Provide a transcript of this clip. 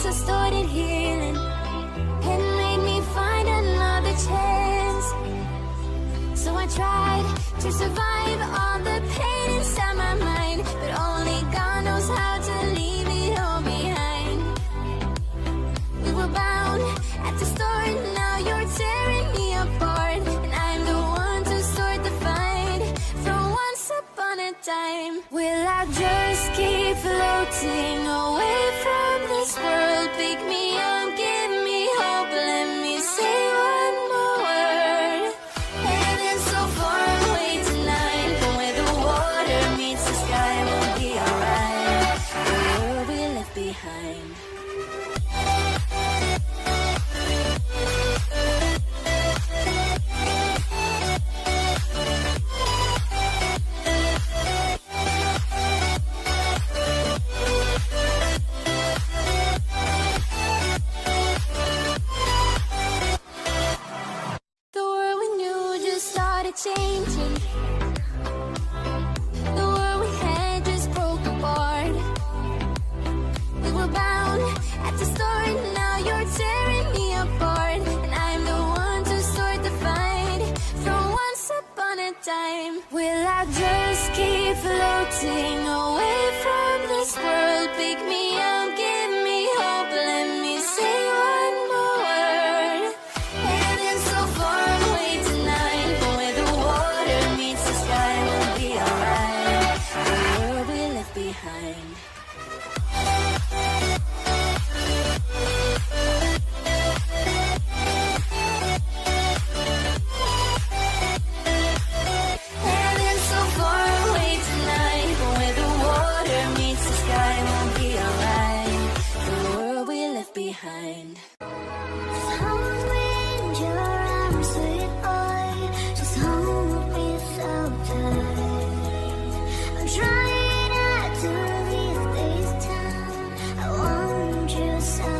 I started healing. It made me find another chance. So I tried to survive all the pain inside my mind, but only God knows how to leave it all behind. We were bound at the start, now you're tearing me apart, and I'm the one to start the fight from once upon a time. Will I just keep floating away from this world? Pick me up, give me hope, let me say one more word. Heaven's so far away tonight, but where the water meets the sky, we'll be alright. The world we left behind. Changing. The world we had just broke apart. We were bound at the start, now you're tearing me apart, and I'm the one to start the fight from once upon a time. Will I just keep floating away from this world? Pick me up, give me hope, let me say one more word. Heaven's so far away tonight, but where the water meets the sky, we'll be alright. The world we left behind. Heaven's so far away tonight, but where the water meets the sky, we'll be alright. The world we left behind. Hold me in your arms, sweet boy. Just hold me so tight. I'm trying not to leave this town. I want you so